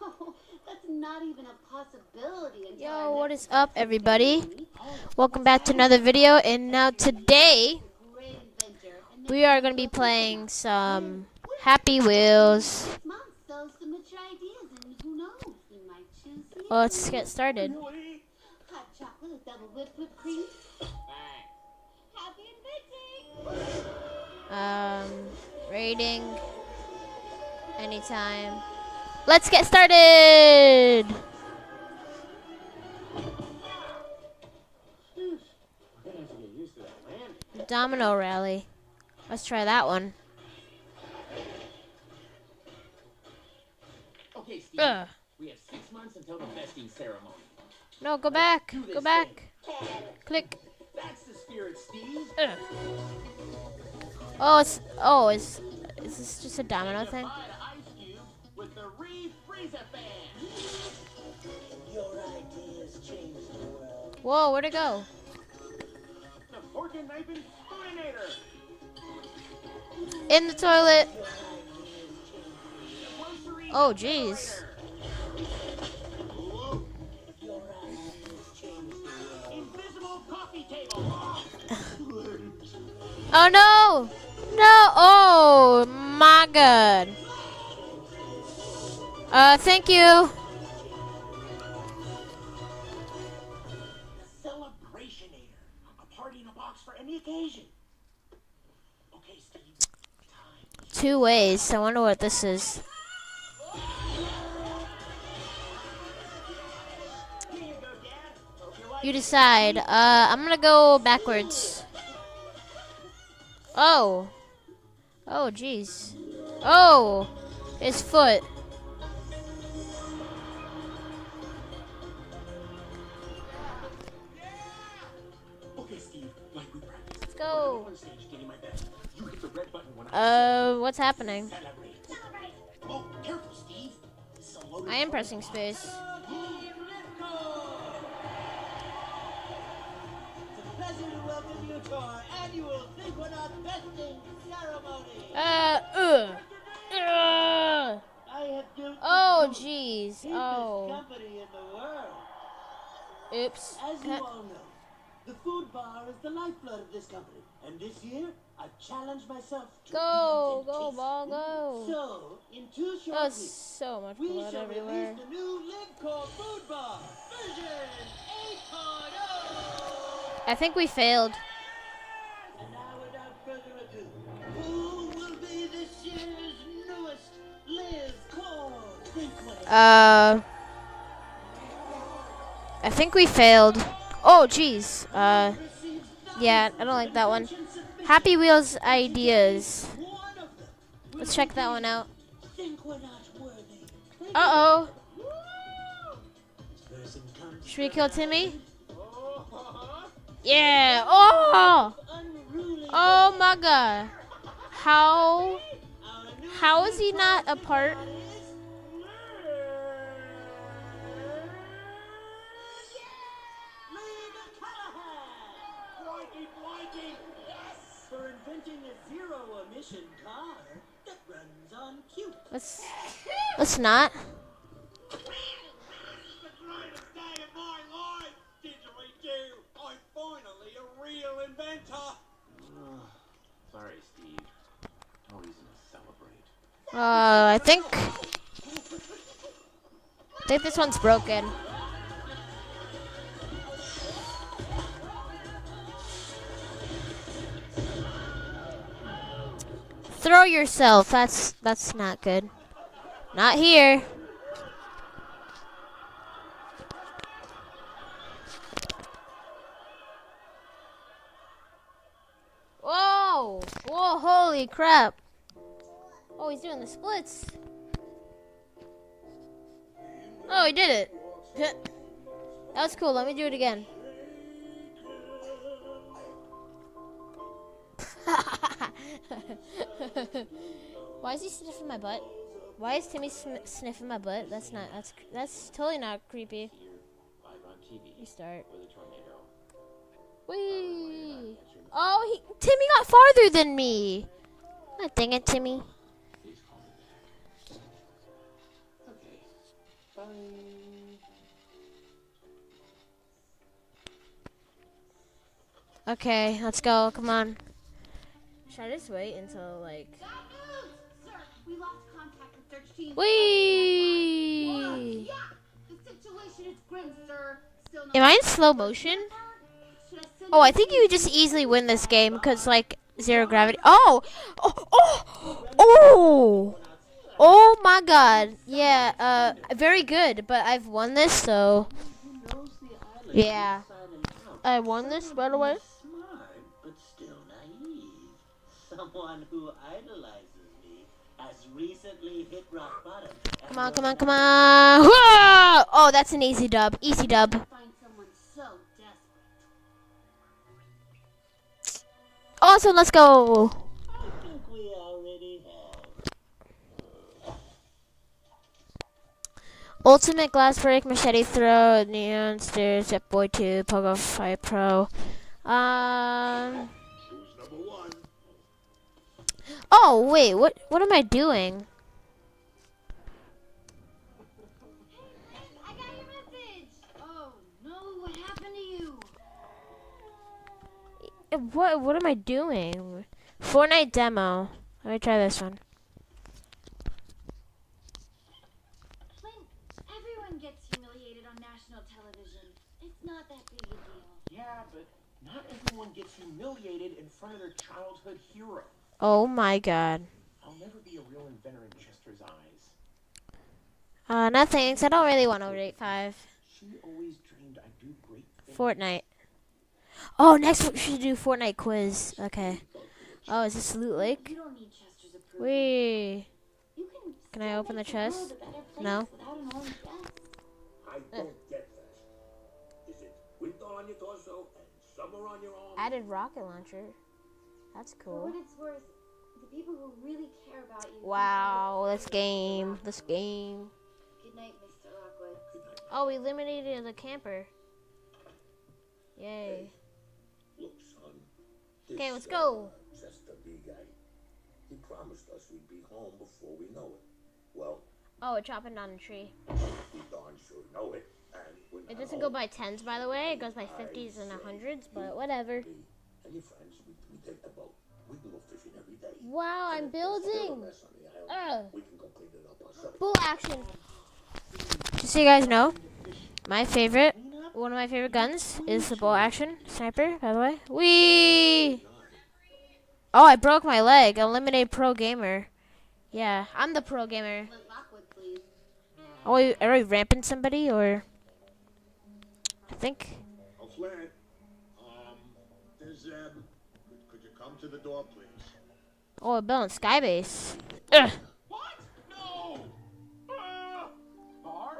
Oh, that's not even a possibility until Yo, our what next is up, success everybody? ceremony. Welcome back to another video, and now today Great inventor, and we maybe are you going to be will think playing about. some What Happy Wheels. next month, so submit your ideas, and who knows, we might choose you. Well, let's get started. Hot chocolate with double whipped cream. Happy inventing! Rating anytime. Let's get started. Domino Rally. Let's try that one. Okay, Steve. Ugh. We have 6 months until the vesting ceremony. No, go back. Do this Go back. thing. Click. That's the spirit, Steve. Ugh. Is this just a domino thing? Buy the ice cube with the refreezer fan. Your ideas change the world. Whoa, where'd it go? The fork and knife and spooninator. In the toilet. Grocery Oh, jeez. Your ideas change the world. Invisible coffee table. Oh no! No! Oh my god. Thank you. The Celebrationator. A party in a box for any occasion. Okay, Steve. Time. 2 ways. I wonder what this is. Here you go, Dad. Hope you like You it. decide. I'm gonna go backwards. Oh. Oh, jeez. Oh! His foot. Okay, Steve, like we practiced. Let's go. On stage, getting my best. You hit the red button when I What's happening? celebrate. Oh, careful, Steve. This is a loaded I am phone pressing box. space. It's a pleasure to welcome you to our annual Think We're Not Vesting ceremony. Ugh. Ugh. I have built Oh, the jeez. cheapest Oh. company in the world. Oops. As you all know, the food bar is the lifeblood of this company. And this year, I've challenged myself to Go, reinvent go, taste. ball, go. So, in 2 short That was weeks, so much we blood shall everywhere. release the new LiveCore food bar, version 8.0. I think we failed. And now, without further ado, who will be this year's newest LiveCore Think I think we failed. Oh, jeez. Yeah, I don't like that one. Happy Wheels ideas. Let's check that one out. Think we're not worthy. Uh-oh. This person comes Should we kill Timmy? Oh, Yeah. Oh! unruly. Oh my god. How Our new how is he not a part? Leader Callahan blinding, blinding. Yes. for inventing a zero-emission car that runs on cute. Let's not. The greatest day of my life. Didgeridoo. I'm finally a real inventor. Sorry, Steve. No reason to celebrate. I think this one's broken. Throw yourself. That's not good. Not here. Whoa! Whoa, holy crap. Oh, he's doing the splits. Oh, he did it. That was cool. Let me do it again. Why is he sniffing my butt? Why is Timmy sniffing my butt? That's totally not creepy. Live on TV Restart. with a tornado. Whee! Oh, Timmy got farther than me. Ah, dang it, Timmy. Please call me back. Okay, Okay, let's go. Come on. Should I just wait until like? Bad news, sir. We lost contact with search team. Whee! Yeah, the situation is grim, sir. Still no. Am I in slow motion? Should I send Oh, I you think you would just easily win this game because like zero gravity. Oh! Oh my God! Yeah. Very good. But I've won this, so yeah. I won this, by the way. Smart, but still naive. Someone who idolizes me has recently hit rock bottom. Come on, come on, come on! Whoa! Oh, that's an easy dub. Easy dub. find someone so desperate? Awesome. Let's go. I think we already have. Ultimate glass break, machete throw, neon stairs, Jet Boy 2, Pogo Fight Pro. Who's number one? Oh wait, what am I doing? I got your message. Oh no, what happened to you? What am I doing? Fortnite demo. Let me try this one. Flynn, everyone gets humiliated on national television. It's not that big a deal. Yeah, but not everyone gets humiliated in front of their childhood hero. Oh my God. I'll never be a real inventor in Chester's eyes. No thanks. I don't really want to rate 5. She always dreamed I'd do great things. Fortnite. Oh, next we should do Fortnite quiz. Okay. Oh, is this Loot Lake? You don't need Chester's approval. Wee. You Can I open the chest? world a better place No. without an orange vest. I don't get that. Is it winter on your torso and summer on your arm? Added rocket launcher. That's For cool. what it's worth, the people who really care about you. Wow, this game. This game. Good night, Mr. Lockwood. Oh, we eliminated the camper. Yay. Look, son. This, Okay, let's go. Chester B guy. He promised us we'd be home before we know it. Well, Oh, it's chopping down a tree. we darn sure know it. And we're It not doesn't home. go by 10s, by the way. It goes by 50s and 100s, but whatever. Me and your friends, we take the boat. We can go fishing every day. Wow, I'm And if there's still a building. mess on the island, Ugh. we can go clean it up ourselves. Full action. Just so you guys know, one of my favorite guns is the bolt action sniper, by the way. Whee! Oh, I broke my leg. Eliminate pro gamer. Yeah, I'm the pro gamer. Flint Lockwood, please. Oh, are we ramping somebody or? I think. Oh, Flint. There's could you come to the door, please? Oh, we're building Skybase. Ugh. What? No! Barb?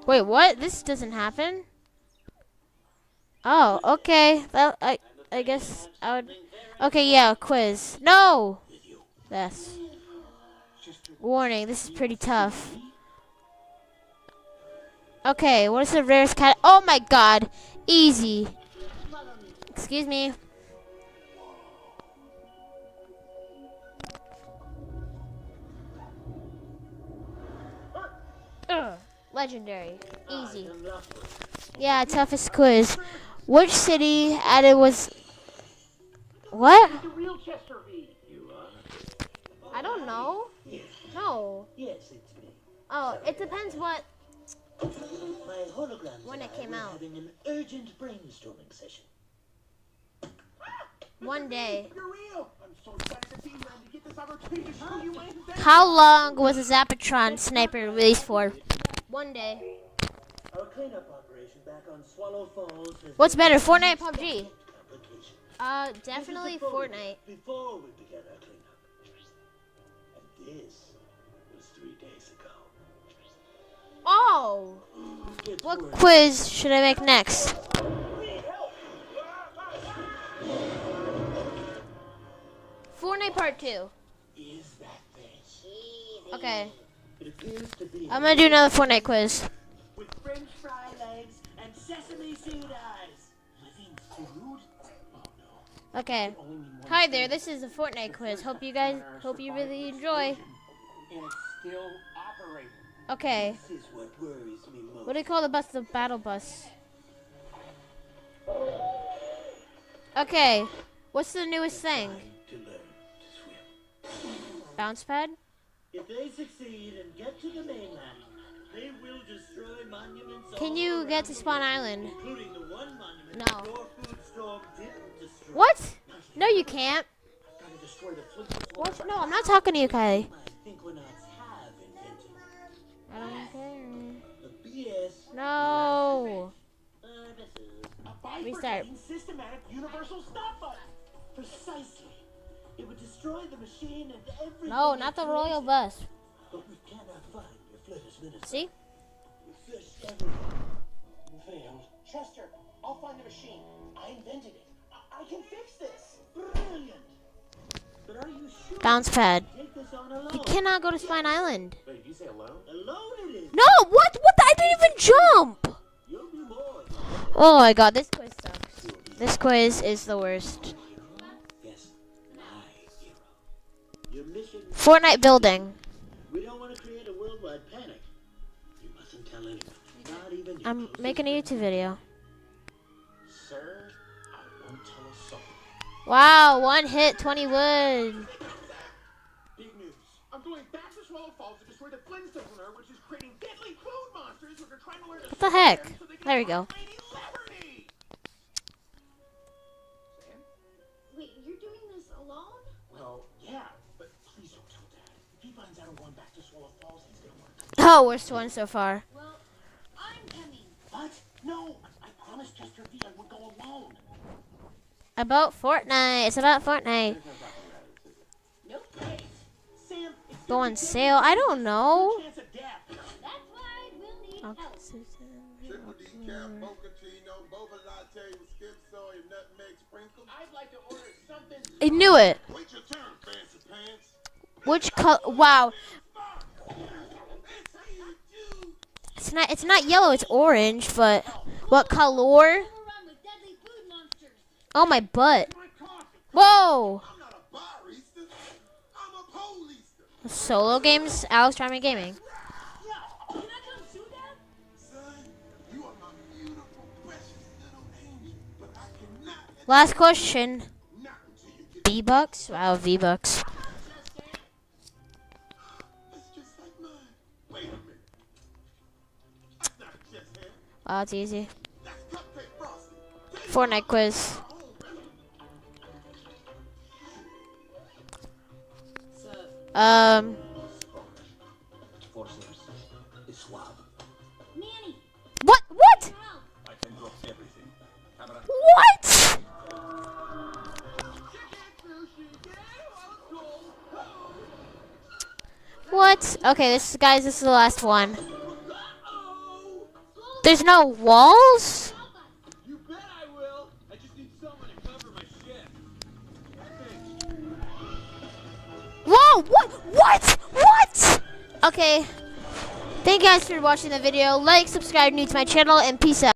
Wait, what? This doesn't happen. Oh, okay. Well, I guess I would. Okay, yeah, quiz. No. Yes. Warning. This is pretty tough. Okay, what is the rarest cat? Oh my God, easy. Follow me. Excuse me. Legendary, easy. Yeah, toughest quiz. Which city added was? What? The real Chester V. You are? I don't know. Yes. No. Yes, it's me. Oh, it depends what. My holograms When and it I came were out. having an urgent brainstorming session. One day. You're real! I'm so excited to be here and to get this opportunity to show you my invention. How long was the Zapatron sniper released for? One day. Our cleanup operation back on Swallow Falls has What's been better, a Fortnite or huge PUBG? complication. Definitely This is a photo Fortnite. Before we began our cleanup. And this was 3 days ago. Oh. It's What worse. quiz should I make next? Fortnite Part 2. Is that this? Okay. It appears to be I'm gonna do another Fortnite quiz. with French fry legs and sesame seed eyes. Living food? Oh no. Okay. Only one Hi thing. there, this is a Fortnite quiz. Hope you really enjoy. And it's still operating. Okay. This is what worries me most. What do you call the bus? The battle bus. Okay. What's the newest thing? Time to learn to swim. Bounce pad? If they succeed and get to the mainland, they will destroy monuments Can all you around get to the Spawn world, Island? including the one monument No. your food storm didn't destroy. What? No, you can't. Gotta destroy the Flintstones. What? No, I'm not talking to you, Kylie. I think we're not have invented I don't care. the BS. No. A Restart. bifurcating systematic universal stop button. Precisely. It would destroy the machine and everything. No, not the royal bus. But we cannot find your Flinters Minister. See? We searched everywhere. Failed. Chester, I'll find the machine. I invented it. I can fix this. Brilliant. But are you sure? Bounce pad. Take this on alone. You cannot go to Spine Island. Wait, did you say alone? Alone it is. No, what? What? I didn't even jump. You'll be more. Oh my god, this quiz sucks. This quiz is the worst. Yes, my hero. Your mission. Fortnite building. We don't want to create a worldwide panic. You mustn't tell anyone. Not even your I'm closest making a YouTube video. Sir, I won't tell a soul. Wow, one hit, 20 wood. Big news. I'm going back to Swallow Falls to destroy the Flintstones on Earth, which is creating deadly food monsters which are trying to learn to What the heck? swim so they can There we go. find Lady Liberty. Sam? Wait, you're doing this alone? Well, yeah, but please don't tell Dad. If he finds out I'm going back to Swallow Falls, he's gonna want to. Oh, worst one so far. Well, I'm coming. What? No, I promised Chester V I would go alone. About Fortnite. It's about Fortnite. Nope. Hey, Sam, it's Go on sale. I don't know. chance of death. That's why we'll need help. Triple decaf, mochaccino, boba latte with skip soy and nutmeg sprinkle. I'd like to order something. I knew it. Wait your turn, fancy pants. Which color? Wow. It's It's not yellow. It's orange. But what color? Overrun with deadly food monsters. Oh my butt. my coffee. Whoa. I'm not a barista. I'm a policeman. Solo games. Alex Tryman Gaming. Can I come too, Dad? Son, you are my beautiful, precious little angel. But I cannot let Last question. you knock until you get V-Bucks? Wow, V-Bucks. It's just like mine. Wait a minute. That's not a chest hair. Wow, it's easy. That's cupcake frosting. Fortnite quiz. Forces is suave. Manny, What? What? help. I can drop everything. Camera. What? What? Okay, guys, this is the last one. There's no walls? You bet I will. I just need someone to cover my shit. Whoa! What? What? Okay. Thank you guys for watching the video. Like, subscribe, new to my channel, and peace out.